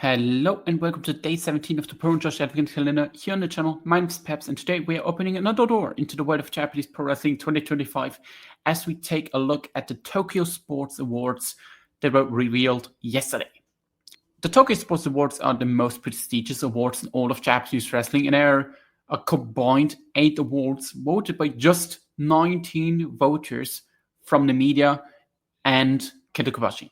Hello and welcome to day 17 of the Puro and Joshi Advent Calendar here on the channel. My name is Peps and today we are opening another door into the world of Japanese Pro Wrestling 2025 as we take a look at the Tokyo Sports Awards that were revealed yesterday. The Tokyo Sports Awards are the most prestigious awards in all of Japanese wrestling, and there are a combined 8 awards voted by just 19 voters from the media and Ketokubashi.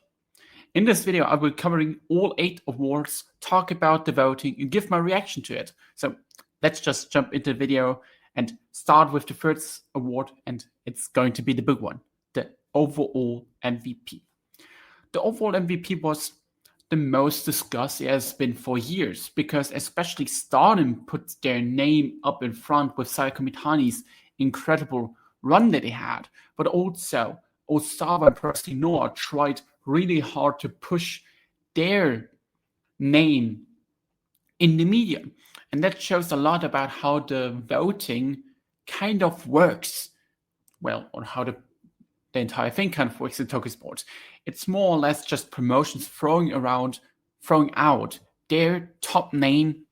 In this video, I will be covering all 8 awards, talk about the voting, and give my reaction to it. So let's just jump into the video and start with the first award, and it's going to be the big one, the overall MVP. The overall MVP was the most discussed it has been for years, because especially Stardom put their name up in front with Saya Kamitani's incredible run that they had, but also Osawa and Pro Wrestling Noah tried really hard to push their name in the media. And that shows a lot about how the voting kind of works. Well, or how the entire thing kind of works in Tokyo Sports. It's more or less just promotions throwing out their top name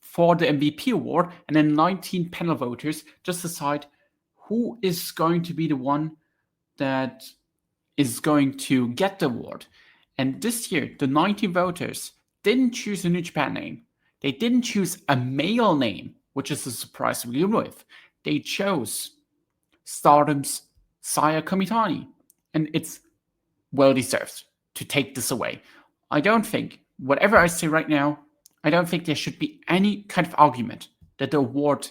for the MVP award, and then 19 panel voters just decide who is going to be the one that is going to get the award. And this year, the 19 voters didn't choose a New Japan name. They didn't choose a male name, which is a surprise to begin with. They chose Stardom's Saya Kamitani. And it's well deserved to take this away. I don't think, whatever I say right now, I don't think there should be any kind of argument that the award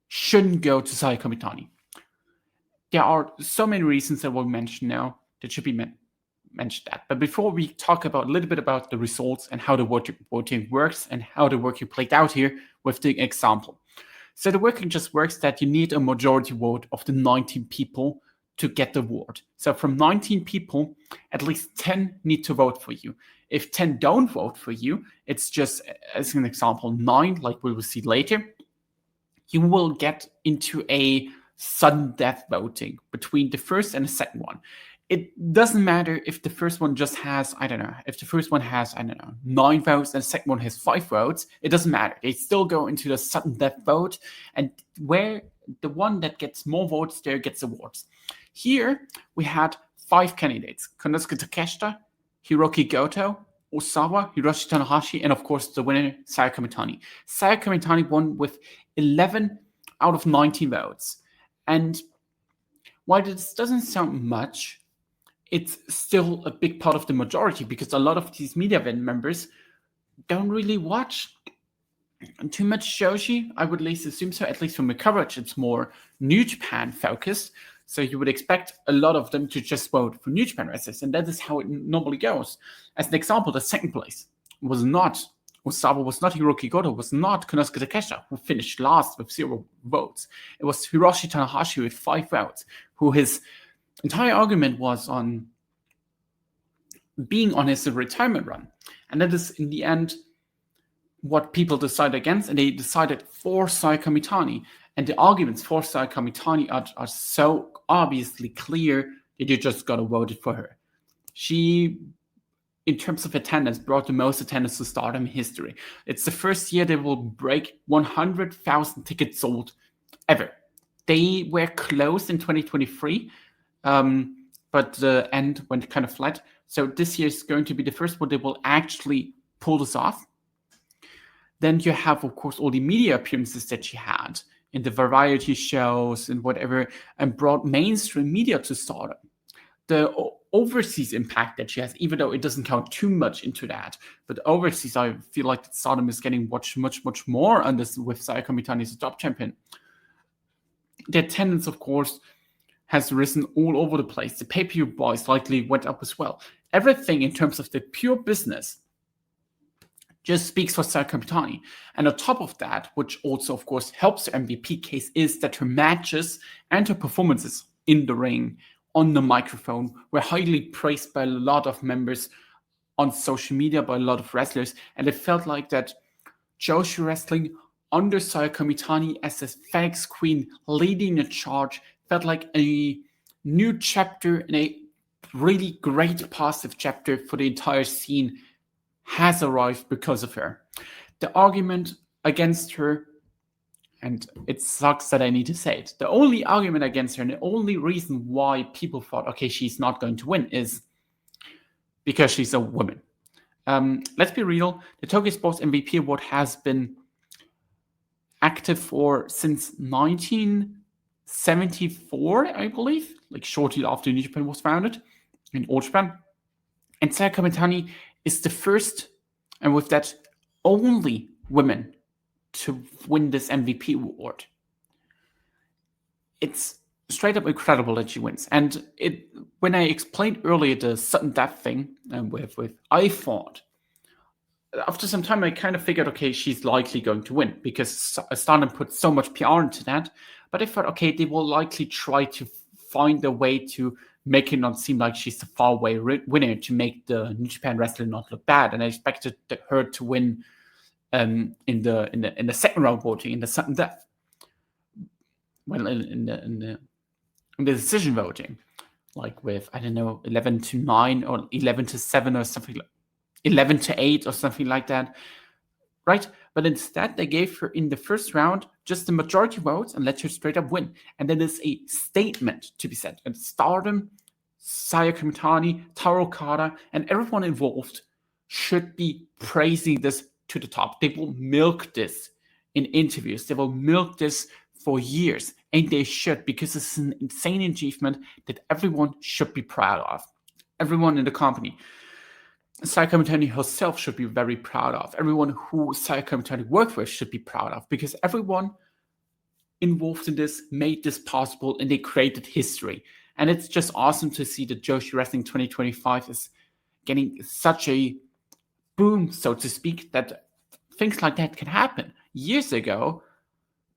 shouldn't go to Saya Kamitani. There are so many reasons that we'll mention now that should be mentioned that. But before we talk about a little bit about the results and how the voting works and how the working played out here with the example. So the working just works that you need a majority vote of the 19 people to get the award. So from 19 people, at least 10 need to vote for you. If 10 don't vote for you, it's just, as an example, 9, like we will see later, you will get into a sudden death voting between the first and the second one. It doesn't matter if the first one just has, if the first one has, 9 votes and the second one has 5 votes, it doesn't matter. They still go into the sudden death vote, and where the one that gets more votes there gets awards. Here, we had 5 candidates: Konosuke Takeshita, Hiroki Goto, Osawa, Hiroshi Tanahashi, and of course the winner, Saya Kamitani. Saya Kamitani won with 11 out of 19 votes. And while this doesn't sound much, it's still a big part of the majority, because a lot of these media event members don't really watch too much Joshi. I would at least assume so, at least from the coverage. It's more New Japan focused. So you would expect a lot of them to just vote for New Japan wrestlers, and that is how it normally goes. As an example, the second place was not Osawa, was not Hiroki Goto, was not Konosuke Takeshita, who finished last with 0 votes. It was Hiroshi Tanahashi with 5 votes, who his entire argument was on being on his retirement run. And that is, in the end, what people decided against, and they decided for Saya Kamitani. And the arguments for Saya Kamitani are so obviously clear that you just gotta vote for her. She, in terms of attendance, brought the most attendance to Stardom in history. It's the first year they will break 100,000 tickets sold ever. They were closed in 2023, but the end went kind of flat. So this year is going to be the first one they will actually pull this off. Then you have, of course, all the media appearances that she had in the variety shows and whatever, and brought mainstream media to Stardom. The overseas impact that she has, even though it doesn't count too much into that, but overseas, I feel like Stardom is getting watched much more on this with Saya Kamitani as a top champion. The attendance, of course, has risen all over the place. The pay-per-view buys likely went up as well. Everything in terms of the pure business just speaks for Saya Kamitani. And on top of that, which also, of course, helps the MVP case, is that her matches and her performances in the ring, on the microphone, were highly praised by a lot of members on social media, by a lot of wrestlers, and it felt like that Joshi Wrestling under Saya Kamitani as a FedEx Queen leading the charge felt like a new chapter and a really great positive chapter for the entire scene has arrived because of her. The argument against her, and it sucks that I need to say it, the only argument against her and the only reason why people thought, okay, she's not going to win is because she's a woman. Let's be real, the Tokyo Sports MVP Award has been active since 1974, I believe, like shortly after New Japan was founded in Old Japan. And Saya Kamitani is the first, and with that, only woman to win this MVP award. It's straight up incredible that she wins. And when I explained earlier the sudden death thing with I thought, after some time, I kind of figured, okay, she's likely going to win because Stardom put so much PR into that. But I thought, okay, they will likely try to find a way to make it not seem like she's the far away winner to make the New Japan wrestler not look bad. And I expected her to win in the second round voting, in the sudden death. Well, in the decision voting, like with, I don't know, 11-9 or 11-7 or something like 11-8 or something like that, right? But instead, they gave her in the first round just the majority votes and let her straight up win. And that is a statement to be said. And Stardom, Saya Kamitani, Taro Okada, and everyone involved should be praising this to the top. They will milk this in interviews. They will milk this for years. And they should, because it's an insane achievement that everyone should be proud of. Everyone in the company. Saya Kamitani herself should be very proud of. Everyone who Saya Kamitani worked with should be proud of, because everyone involved in this made this possible and they created history. And it's just awesome to see that Joshi Wrestling 2025 is getting such a boom, so to speak, that things like that can happen. Years ago,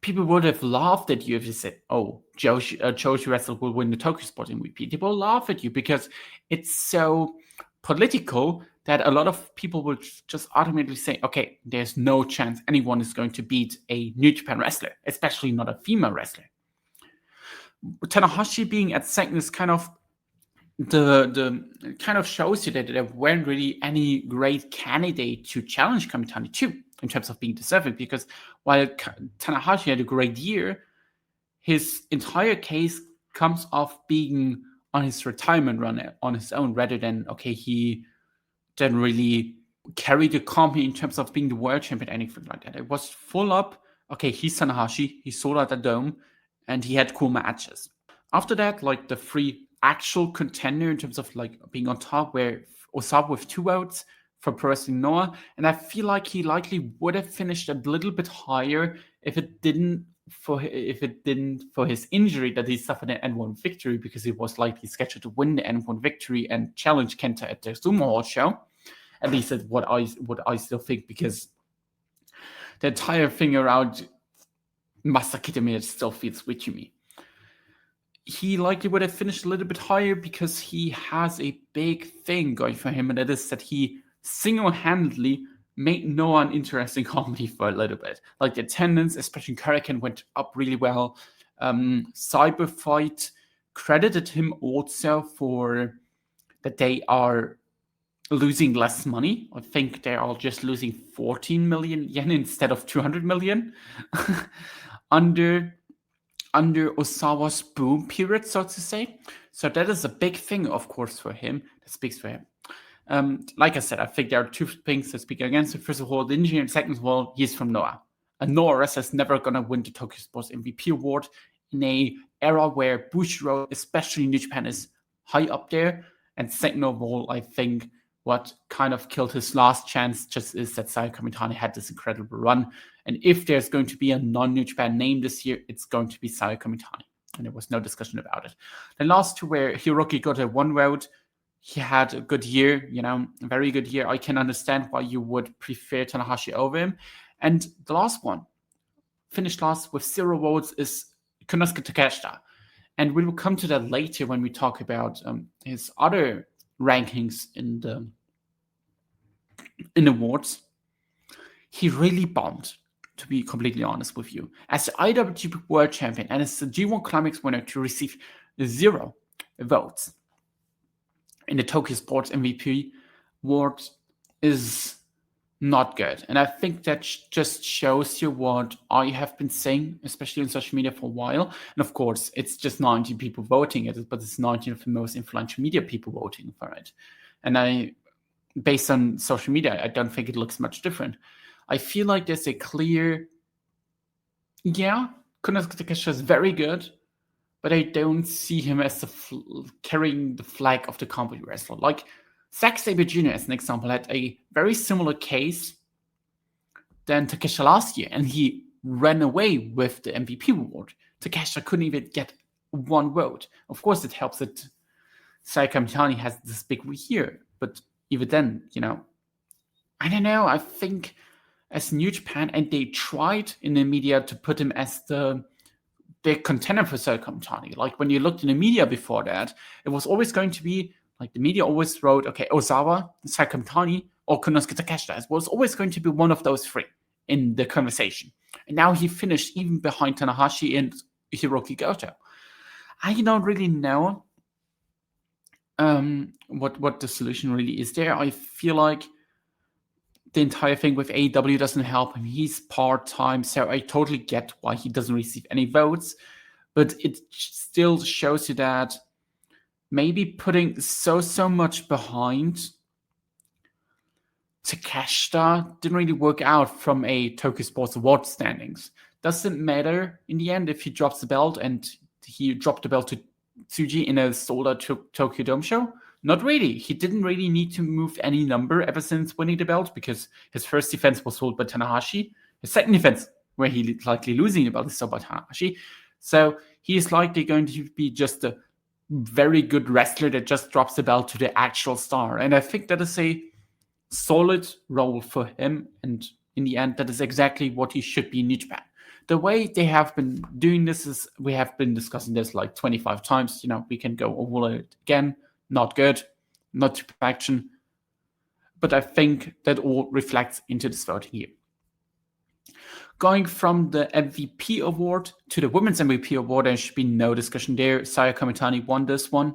people would have laughed at you if you said, oh, Joshi Wrestling will win the Tokyo Sports MVP. They will laugh at you because it's so political that a lot of people would just automatically say, okay, there's no chance anyone is going to beat a New Japan wrestler, especially not a female wrestler. Tanahashi being at second is kind of the kind of shows you that there weren't really any great candidate to challenge Kamitani too in terms of being deserving, because while Tanahashi had a great year, his entire case comes off being on his retirement run on his own, rather than, okay, he didn't really carry the company in terms of being the world champion, anything like that. It was full up, okay, he's Tanahashi, he sold out the dome, and he had cool matches. After that, like the three actual contender in terms of like being on top, where Osawa with 2 votes for Pro Wrestling Noah, and I feel like he likely would have finished a little bit higher if it didn't for his injury that he suffered an N1 victory, because he was likely scheduled to win the N1 victory and challenge Kenta at the Sumo Hall show. At least that's what I still think, because the entire thing around Masaki Kitamiya still feels weird to me. He likely would have finished a little bit higher because he has a big thing going for him, and that is that he single-handedly made Noah an interesting comedy for a little bit. Like the attendance, especially in Hurricane, went up really well. Cyberfight credited him also for that they are losing less money. I think they are just losing 14 million yen instead of 200 million under Osawa's boom period, so to say. So that is a big thing, of course, for him. That speaks for him. Like I said, I think there are 2 things that speak against it. First of all, the injury, and second of all, he's from Noah. And Noah wrestler is never going to win the Tokyo Sports MVP award in a era where Bushiroad, especially in New Japan, is high up there. And second of all, I think what kind of killed his last chance just is that Saya Kamitani had this incredible run. And if there's going to be a non-New Japan name this year, it's going to be Saya Kamitani. And there was no discussion about it. The last 2 were Hiroki got a 1 vote. He had a good year, a very good year. I can understand why you would prefer Tanahashi over him. And the last one, finished last with 0 votes, is Konosuke Takeshita. And we will come to that later when we talk about his other rankings in awards. He really bombed, to be completely honest with you. As the IWGP World Champion and as the G1 Climax winner to receive 0 votes in the Tokyo Sports MVP award is not good. And I think that just shows you what I have been saying, especially on social media for a while. And of course, it's just 19 people voting it, but it's 19 of the most influential media people voting for it. And based on social media, I don't think it looks much different. I feel like there's a clear, Kunas Takesha is very good, but I don't see him as carrying the flag of the comedy wrestler. Like Zack Sabre Jr., as an example, had a very similar case than Takesha last year, and he ran away with the MVP award. Takesha couldn't even get one vote. Of course, it helps that Saya Kamitani has this big year, but even then, I don't know. I think as New Japan, and they tried in the media to put him as the big contender for Saya Kamitani. Like when you looked in the media before that, it was always going to be like the media always wrote, okay, Ozawa, Saya Kamitani, or Konosuke Takeshita. It was always going to be one of those three in the conversation. And now he finished even behind Tanahashi and Hiroki Goto. I don't really know what the solution really is there. I feel like the entire thing with AEW doesn't help him. He's part-time, so I totally get why he doesn't receive any votes. But it still shows you that maybe putting so much behind Takeshita didn't really work out from a Tokyo Sports Award standings. Doesn't matter in the end if he drops the belt, and he dropped the belt to Tsuji in a sold-out Tokyo Dome show. Not really. He didn't really need to move any number ever since winning the belt, because his first defense was sold by Tanahashi. His second defense, where he's likely losing the belt, is sold by Tanahashi. So he is likely going to be just a very good wrestler that just drops the belt to the actual star. And I think that is a solid role for him. And in the end, that is exactly what he should be in New Japan. The way they have been doing this is, we have been discussing this like 25 times. We can go over it again. Not good, not to perfection. But I think that all reflects into this voting here. Going from the MVP award to the Women's MVP award, there should be no discussion there. Saya Kamitani won this one.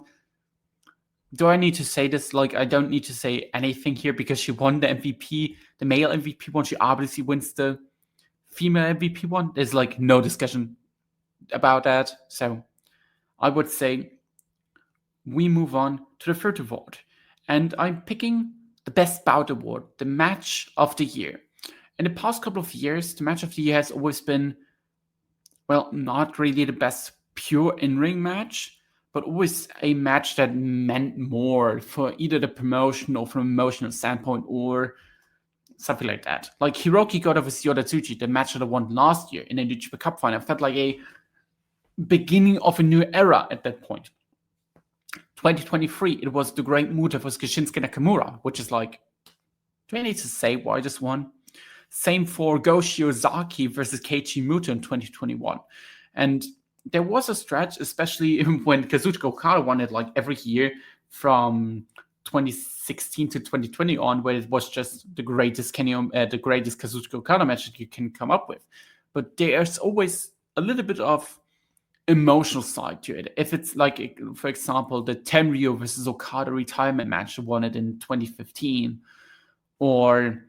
Do I need to say this? Like, I don't need to say anything here because she won the MVP, the male MVP one. She obviously wins the female MVP one. There's like no discussion about that. So I would say we move on to the third award. And I'm picking the Best Bout Award, the Match of the Year. In the past couple of years, the Match of the Year has always been, well, not really the best pure in-ring match, but always a match that meant more for either the promotion or from an emotional standpoint or something like that. Like Hiroki Goto vs. Yota Tsuji, the match that I won last year in the New Japan Cup final, felt like a beginning of a new era at that point. 2023, it was the Great Muta vs. Shinsuke Nakamura, which is like, do I need to say why this won? Same for Go Shiozaki versus Keiichi Muto in 2021. And there was a stretch, especially when Kazuchika Okada won it like every year from 2016 to 2020 on, where it was just the greatest Kazuchika Okada match that you can come up with. But there's always a little bit of emotional side to it. If it's like, for example, the Tenryu versus Okada retirement match, won it in 2015, or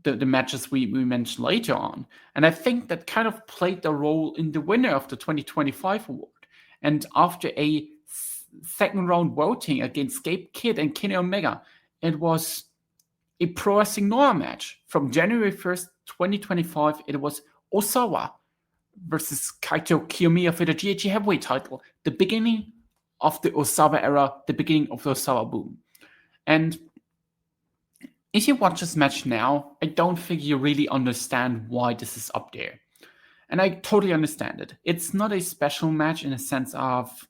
the matches we mentioned later on. And I think that kind of played the role in the winner of the 2025 award. And after a second round voting against Gabe Kidd and Kenny Omega, it was a Pro Wrestling Noah match. From January 1st, 2025, it was Osawa versus Kaito Kiyomiya for the GHC heavyweight title. The beginning of the Osawa era, the beginning of the Osawa boom. And if you watch this match now, I don't think you really understand why this is up there. And I totally understand it. It's not a special match in a sense of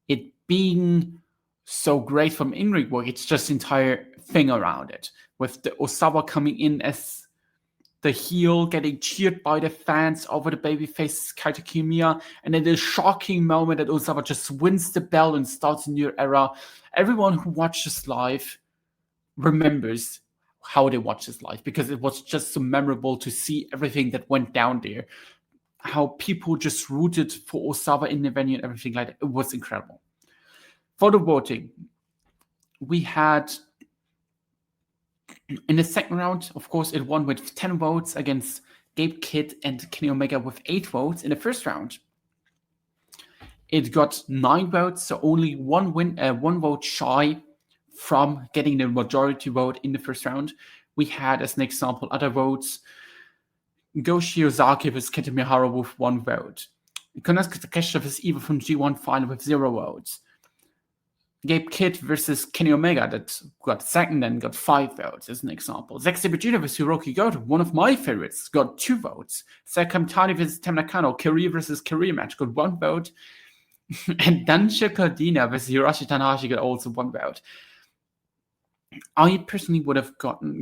it being so great from in-ring work. It's just the entire thing around it. With the Osawa coming in as the heel, getting cheered by the fans over the babyface Kaito Kiyomiya, and then the shocking moment that Osawa just wins the belt and starts a new era. Everyone who watches live remembers how they watched this live, because it was just so memorable to see everything that went down there. How people just rooted for Osawa in the venue and everything like that. It was incredible. For the voting, we had In the second round, of course, it won with 10 votes against Gabe Kidd and Kenny Omega with 8 votes. In the first round, it got 9 votes, so only one vote shy from getting the majority vote in the first round. We had, as an example, other votes. Joshi Ozaki vs. Kenta Miyahara with 1 vote. Konosuke Takeshita vs. Eva from G1 final with 0 votes. Gabe Kidd versus Kenny Omega that got second and got 5 votes, as an example. Zack Sabre Jr. versus Hiroki Goto, one of my favorites, got 2 votes. Saya Kamitani versus Tam Nakano, career versus career match, got 1 vote. And Dansha Cardina versus Hiroshi Tanahashi got also 1 vote. I personally would have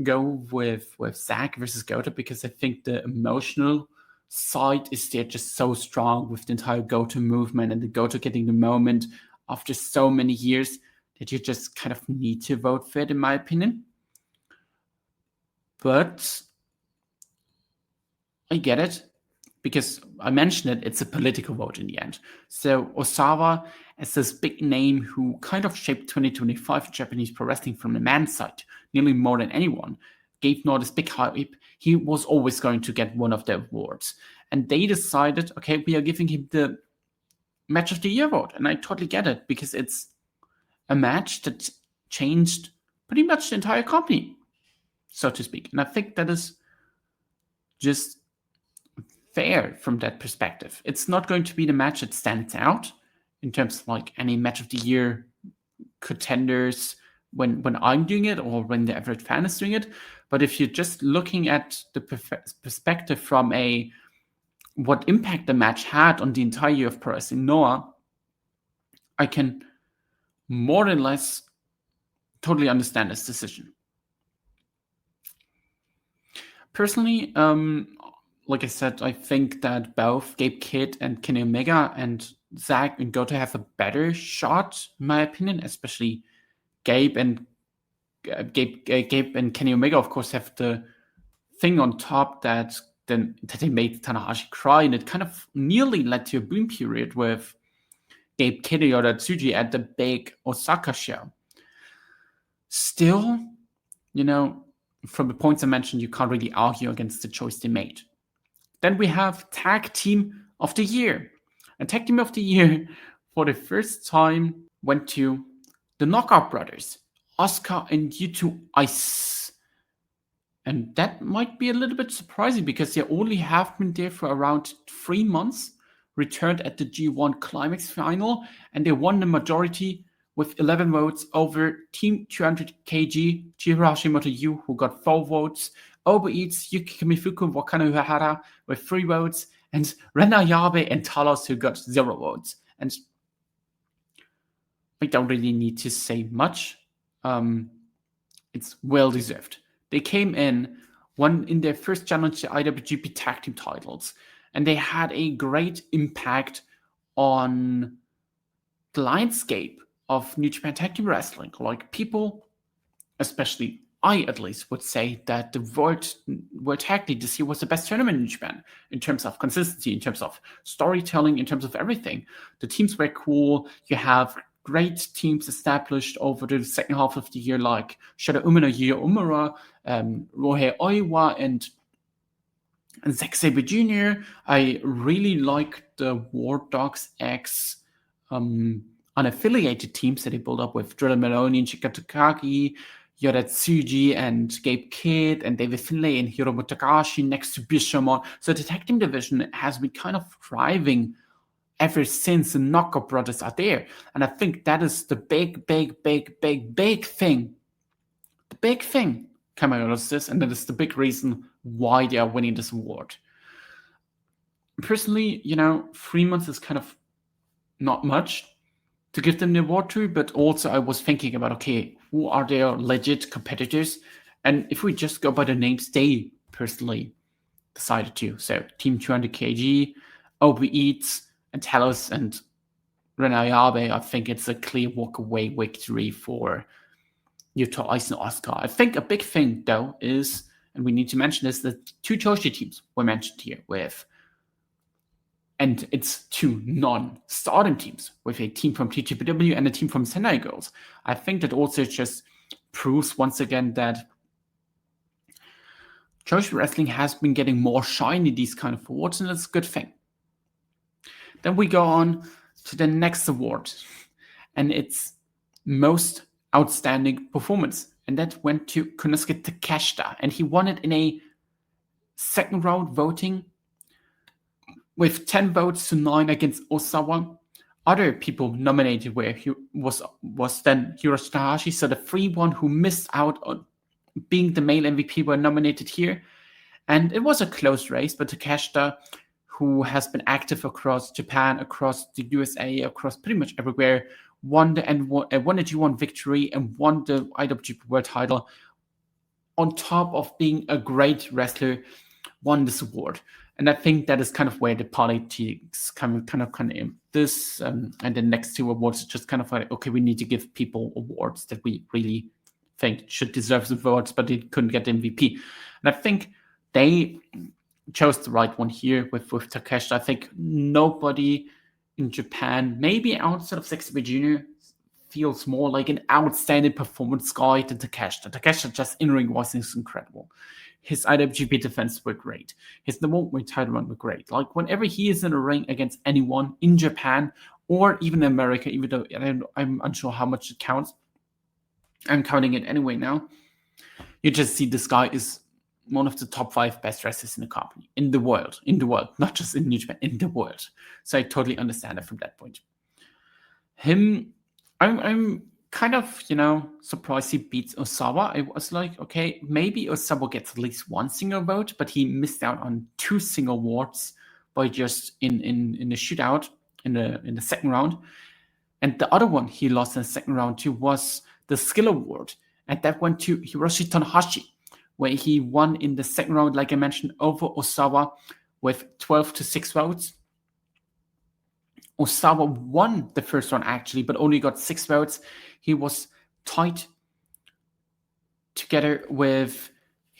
go with Zack versus Goto because I think the emotional side is there just so strong with the entire Goto movement and the Goto getting the moment after so many years that you just kind of need to vote for it, in my opinion. But I get it, because I mentioned it, it's a political vote in the end. So Osawa, as this big name who kind of shaped 2025 Japanese pro wrestling from the man's side, nearly more than anyone, gave Noah this big hype, he was always going to get one of the awards. And they decided, okay, we are giving him the Match of the Year vote. And I totally get it, because it's a match that changed pretty much the entire company, so to speak. And I think that is just fair from that perspective. It's not going to be the match that stands out in terms of like any Match of the Year contenders when I'm doing it or when the average fan is doing it. But if you're just looking at the perspective from what impact the match had on the entire year of pro wrestling Noah, I can more or less totally understand this decision. Personally, like I said, I think that both Gabe Kidd and Kenny Omega and Zack and Goto have a better shot, in my opinion, especially Gabe and Kenny Omega, of course, have the thing on top that they made Tanahashi cry, and it kind of nearly led to a boom period with Gabe Kidd or Tsuji at the big Osaka show. Still, from the points I mentioned, you can't really argue against the choice they made. Then we have Tag Team of the Year. And Tag Team of the Year, for the first time, went to the Knockout Brothers, Asuka and Yuto Ice. And that might be a little bit surprising because they only have been there for around 3 months, returned at the G1 Climax final, and they won the majority with 11 votes over Team 200 kg, Chihiro Hashimoto Yu, who got 4 votes, Oba Eats, Yuki Kamifuku, and Wakano Uehara with 3 votes, and Rena Yabe and Talos, who got 0 votes. And I don't really need to say much. It's well deserved. They came won in their first challenge the IWGP Tag Team titles, and they had a great impact on the landscape of New Japan Tag Team Wrestling. Like, people, especially I at least, would say that the World Tag League this year was the best tournament in Japan in terms of consistency, in terms of storytelling, in terms of everything. The teams were cool. You have great teams established over the second half of the year, like Shota Umino, Yuya Uemura, Rohei Oiwa, and Zack Sabre Jr. I really like the War Dogs X unaffiliated teams that they built up with Drilla Maloney and Shika Takagi, Yoda Tsuji and Gabe Kidd and David Finlay and Hiromu Takahashi next to Bishamon. So the tag team division has been kind of thriving ever since the Knockout Brothers are there. And I think that is the big thing. The big thing coming out of this, and that is the big reason why they are winning this award. Personally, 3 months is kind of not much to give them the award to, but also I was thinking about, okay, who are their legit competitors? And if we just go by the names they personally decided to, so Team 200 kg, Obi Eats, and Talos and Rena Yabe, I think it's a clear walk-away victory for Yuto Ice and Asuka. I think a big thing, though, is, and we need to mention this, the 2 Joshi teams were mentioned here with, and it's 2 non-Stardom teams, with a team from TGPW and a team from Sendai Girls. I think that also just proves once again that Joshi Wrestling has been getting more shiny these kind of awards, and that's a good thing. Then we go on to the next award, and it's most outstanding performance, and that went to Konosuke Takeshita, and he won it in a second round voting with 10 votes to 9 against Osawa. Other people nominated were was then Hiroshi Tanahashi, so the 3-1 who missed out on being the male MVP were nominated here. And it was a close race, but Takeshita, who has been active across Japan, across the USA, across pretty much everywhere, won the G1 victory and won the IWGP World title. On top of being a great wrestler, won this award. And I think that is kind of where the politics kind of in. This and the next 2 awards is just kind of like, okay, we need to give people awards that we really think should deserve the awards, but they couldn't get the MVP. And I think they chose the right one here with Takeshita. I think nobody in Japan, maybe outside of Sexy Jr., feels more like an outstanding performance guy than Takeshita. Takeshita just in-ring was incredible. His IWGP defense were great. His number 1 title run were great. Like whenever he is in a ring against anyone in Japan or even in America, even though I'm unsure how much it counts, I'm counting it anyway now. You just see this guy is one of the top 5 best wrestlers in the company, in the world, not just in New Japan, in the world. So I totally understand it from that point. I'm kind of, surprised he beats Osawa. I was like, okay, maybe Osawa gets at least 1 single vote, but he missed out on 2 single awards by just in the shootout in the second round. And the other one he lost in the second round to was the skill award, and that went to Hiroshi Tanahashi, where he won in the second round, like I mentioned, over Osawa with 12-6 votes. Osawa won the first round actually, but only got 6 votes. He was tied together with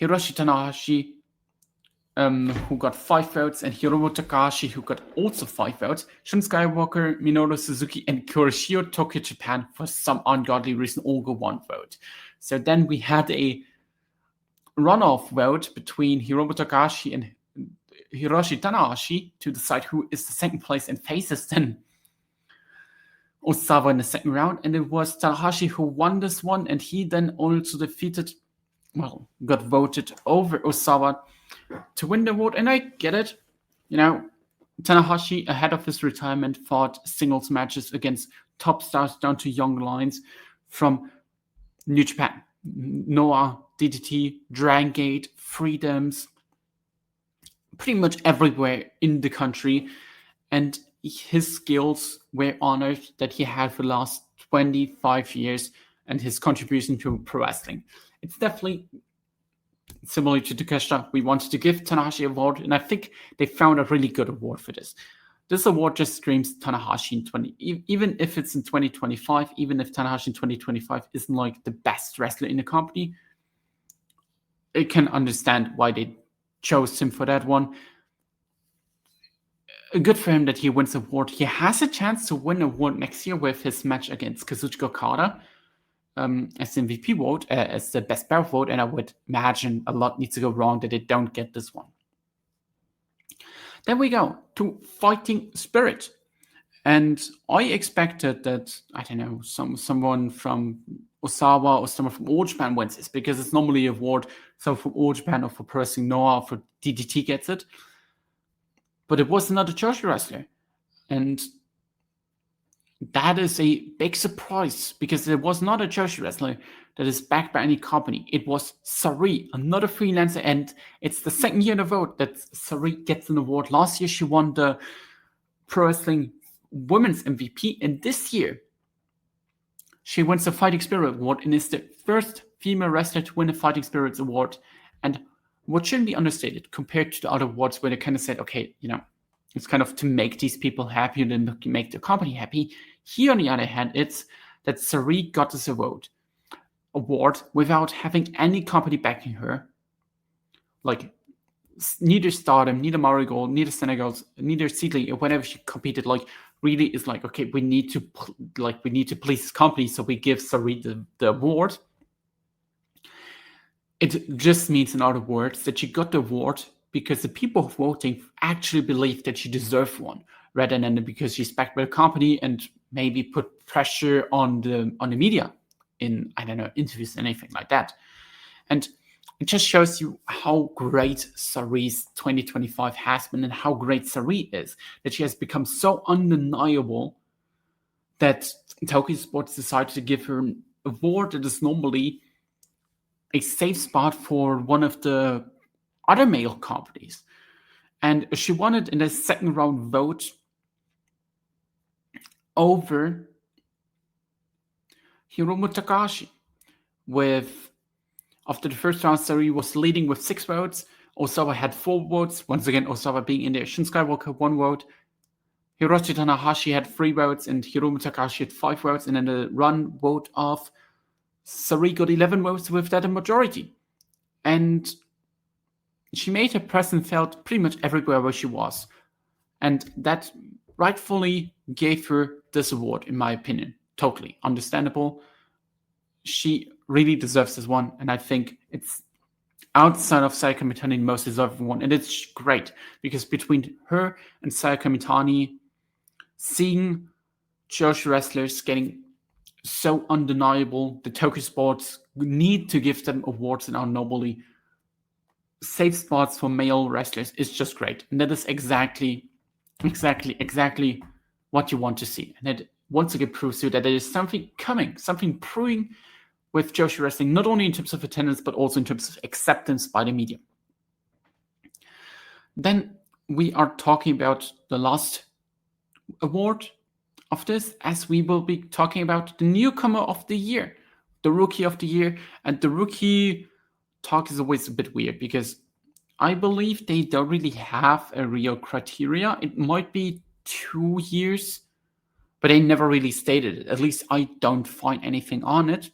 Hiroshi Tanahashi, who got 5 votes, and Hiromu Takahashi, who got also 5 votes. Shun Skywalker, Minoru Suzuki, and Kuroshio Tokyo Japan, for some ungodly reason, all got 1 vote. So then we had a runoff vote between Hiromu Takahashi and Hiroshi Tanahashi to decide who is the second place and faces then Osawa in the second round. And it was Tanahashi who won this one, and he then also got voted over Osawa to win the award. And I get it. Tanahashi, ahead of his retirement, fought singles matches against top stars down to young lions from New Japan. Noah, DDT, Dragon Gate, Freedoms, pretty much everywhere in the country. And his skills were honored that he had for the last 25 years and his contribution to pro wrestling. It's definitely similar to Takeshita. We wanted to give Tanahashi an award, and I think they found a really good award for this. This award just screams Tanahashi even if it's in 2025, even if Tanahashi in 2025 isn't like the best wrestler in the company, I can understand why they chose him for that one. Good for him that he wins the award. He has a chance to win an award next year with his match against Kazuchika Okada as the MVP vote, as the best pair vote, and I would imagine a lot needs to go wrong that they don't get this one. Then we go to Fighting Spirit. And I expected that, I don't know, someone from Osawa or someone from All Japan wins this, because it's normally an award, so for All Japan or for Pro Wrestling Noah or for DDT gets it. But it was another Joshi wrestler. And that is a big surprise, because it was not a Joshi wrestler that is backed by any company. It was Sari, another freelancer, and it's the second year in a row that Sari gets an award. Last year, she won the Pro Wrestling Women's MVP, and this year, she wins the Fighting Spirit Award and is the first female wrestler to win a Fighting Spirits Award. And what shouldn't be understated compared to the other awards where they kind of said, okay, it's kind of to make these people happy and then make the company happy. Here, on the other hand, it's that Sari got this award without having any company backing her. Like, neither Stardom, neither Marigold, neither Senegals, neither Seedley, or whenever she competed, really is like, okay, we need to please this company, so we give Sari the award. It just means, in other words, that she got the award because the people voting actually believed that she deserved one, rather than because she's backed by the company and maybe put pressure on the media in, I don't know, interviews, anything like that. And it just shows you how great Sari's 2025 has been and how great Sari is, that she has become so undeniable that Tokyo Sports decided to give her an award that is normally a safe spot for one of the other male companies. And she won it in a second round vote over Hiromu Takahashi. After the first round, Sari was leading with 6 votes. Osawa had 4 votes. Once again, Osawa being in there. Shin Skywalker 1 vote. Hiroshi Tanahashi had 3 votes, and Hiromu Takahashi had 5 votes. And then the run vote of Sari got 11 votes, with that a majority. And she made her presence felt pretty much everywhere where she was. And that rightfully gave her this award, in my opinion. Totally understandable. She really deserves this one, and I think it's, outside of Saya Kamitani, the most deserving one. And it's great, because between her and Saya Kamitani, seeing Joshi wrestlers getting so undeniable, the Tokyo Sports need to give them awards and are normally safe spots for male wrestlers is just great. And that is exactly what you want to see. And it once again proves to you that there is something coming, something brewing with Joshi wrestling, not only in terms of attendance, but also in terms of acceptance by the media. Then we are talking about the last award of this, as we will be talking about the newcomer of the year, the rookie of the year. And the rookie talk is always a bit weird, because I believe they don't really have a real criteria. It might be 2 years, but they never really stated it. At least I don't find anything on it.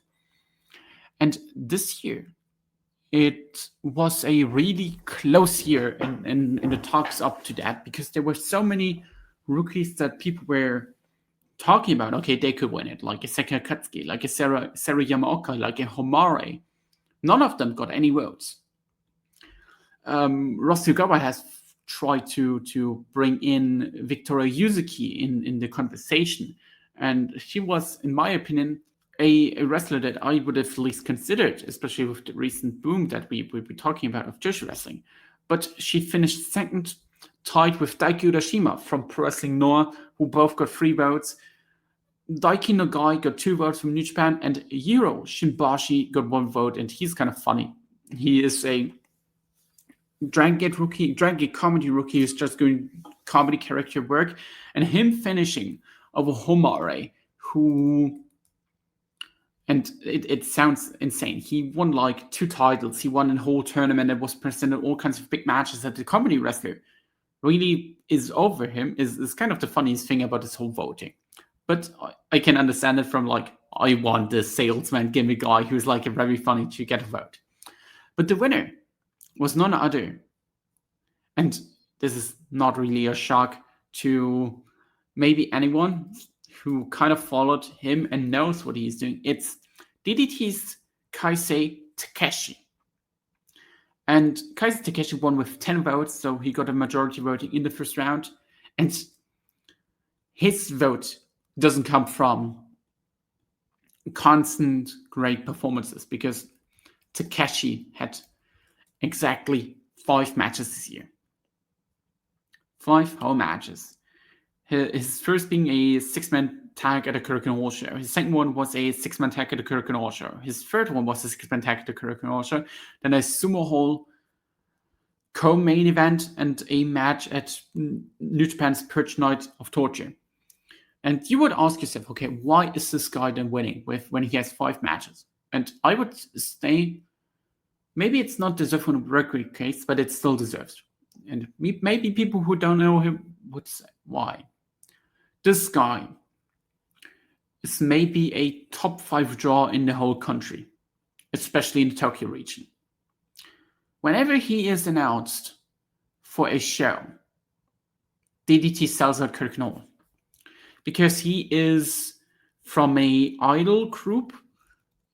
And this year, it was a really close year in the talks up to that, because there were so many rookies that people were talking about. Okay, they could win it, like a Seki Akatsuki, like a Sarah Yamaoka, like a Homare. None of them got any votes. Ross Sugawa has tried to bring in Victoria Yuzuki in the conversation, and she was, in my opinion, a wrestler that I would have at least considered, especially with the recent boom that we've been talking about of Joshi wrestling. But she finished second, tied with Daiki Urashima from Pro Wrestling Noah, who both got 3 votes. Daiki Nagai got 2 votes from New Japan, and Yuro Shinbashi got 1 vote, and he's kind of funny. He is a Dragon Gate comedy rookie who's just doing comedy character work, and him finishing over Homare, who, and it sounds insane, he won like 2 titles, he won a whole tournament and was presented all kinds of big matches at the comedy wrestler, really is over him, is kind of the funniest thing about this whole voting. But I can understand it from, like, I want the salesman gimmick guy who's like very funny to get a vote. But the winner was none other, and this is not really a shock to maybe anyone who kind of followed him and knows what he's doing. It's DDT's Kaisei Takeshi. And Kaisei Takeshi won with 10 votes, so he got a majority voting in the first round. And his vote doesn't come from constant great performances, because Takeshi had exactly 5 matches this year. 5 whole matches. His first being a 6-man tag at a Korakuen Hall show. His second one was a 6-man tag at a Korakuen Hall show. His third one was a 6-man tag at the Korakuen Hall show. Then a Sumo Hall co-main event and a match at New Japan's Purge Night of Torture. And you would ask yourself, okay, why is this guy then winning when he has 5 matches? And I would say, maybe it's not deserved on a record case, but it still deserves. And maybe people who don't know him would say, why? This guy is maybe a top 5 draw in the whole country, especially in the Tokyo region. Whenever he is announced for a show, DDT sells out Korakuen Hall, because he is from a idol group,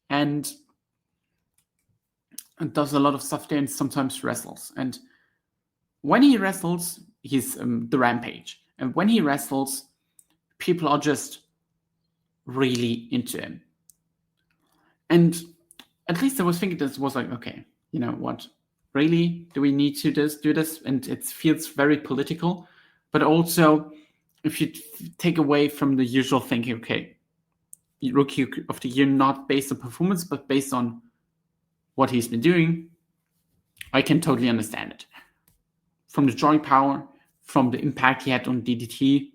and does a lot of stuff there and sometimes wrestles. And when he wrestles, he's the Rampage. And when he wrestles, people are just really into him. And at least I was thinking this was like, okay, you know what? Really? Do we need to do this? And it feels very political. But also, if you take away from the usual thinking, okay, Rookie of the Year not based on performance, but based on what he's been doing, I can totally understand it. From the drawing power, from the impact he had on DDT,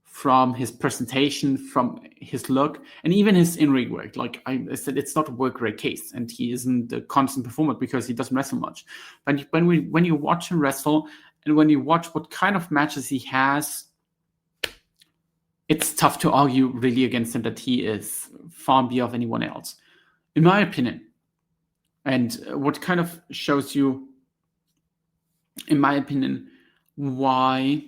from his presentation, from his look, and even his in-ring work. Like I said, it's not a work rate case, and he isn't a constant performer because he doesn't wrestle much. But when you watch him wrestle, and when you watch what kind of matches he has, it's tough to argue really against him that he is far beyond anyone else, in my opinion. And what kind of shows you, in my opinion, why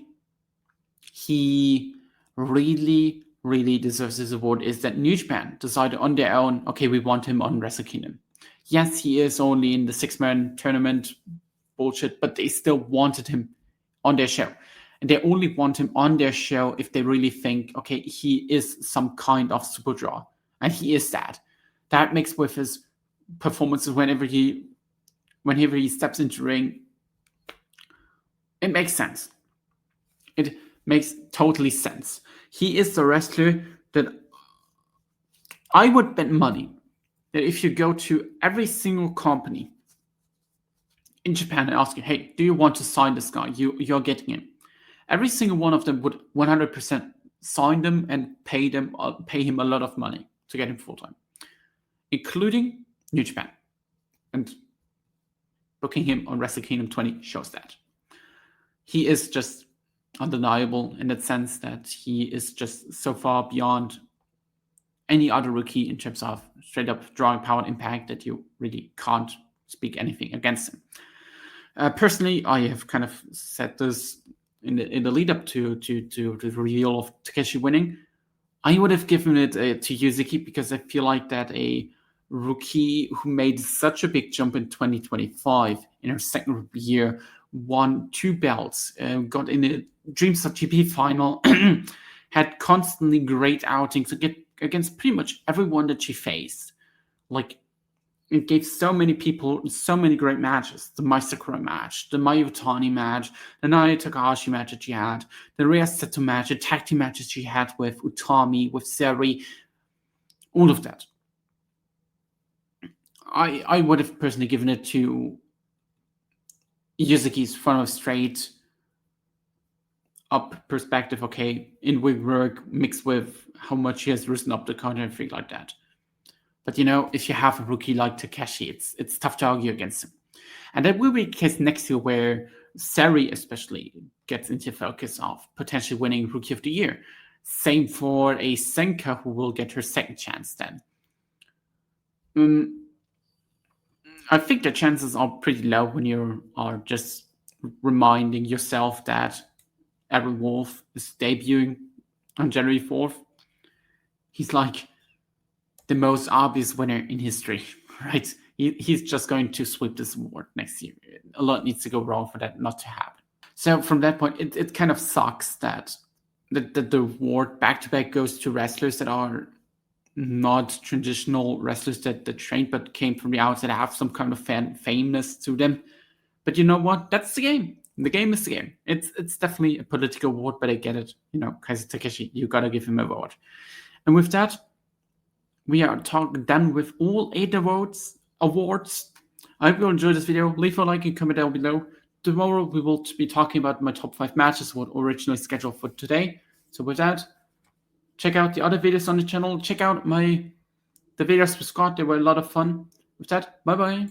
he really, really deserves this award is that New Japan decided on their own, okay, we want him on Wrestle Kingdom. Yes, he is only in the 6-man tournament bullshit, but they still wanted him on their show. And they only want him on their show if they really think, okay, he is some kind of super draw. And he is that. That mixed with his performances whenever he steps into the ring, it makes sense. It makes totally sense. He is the wrestler that I would bet money that if you go to every single company in Japan and ask you, hey, do you want to sign this guy? You're getting him. Every single one of them would 100% sign them and pay him a lot of money to get him full-time, including New Japan. And booking him on Wrestle Kingdom 20 shows that. He is just undeniable in that sense that he is just so far beyond any other rookie in terms of straight up drawing power and impact that you really can't speak anything against him. Personally, I have kind of said this in the lead up to the reveal of Takeshi winning. I would have given it to Yuzuki because I feel like that a rookie who made such a big jump in 2025 in her second year, won 2 belts, got in a Dreamstar GP final, had constantly great outings against pretty much everyone that she faced. Like, it gave so many people so many great matches. The Mai Sakura match, the Mayu Iwatani match, the Naoya Takahashi match that she had, the Rhea Seto match, the tag team matches she had with Utami, with Seri, all of that. I would have personally given it to Yuzuki's front of straight up perspective, okay, in wig work mixed with how much he has risen up the counter and things like that. But you know, if you have a rookie like Takeshi, it's tough to argue against him. And that will be the case next year where Seri especially gets into focus of potentially winning Rookie of the Year. Same for a Senka who will get her second chance then. I think the chances are pretty low when you are just reminding yourself that Aaron Wolf is debuting on January 4th. He's like the most obvious winner in history, right? He's just going to sweep this award next year. A lot needs to go wrong for that not to happen. So from that point, it kind of sucks that the award back-to-back goes to wrestlers that are not traditional wrestlers that trained but came from the outside, have some kind of fameness to them. But you know what? That's the game. The game is the game. It's definitely a political award, but I get it. You know, Kazuya Takeshi, you gotta give him an award. And with that, we are done with all 8 awards. I hope you enjoyed this video. Leave a like and comment down below. Tomorrow we will be talking about my top 5 matches, what originally scheduled for today. So with that, check out the other videos on the channel. Check out the videos with Scott. They were a lot of fun. With that, bye-bye.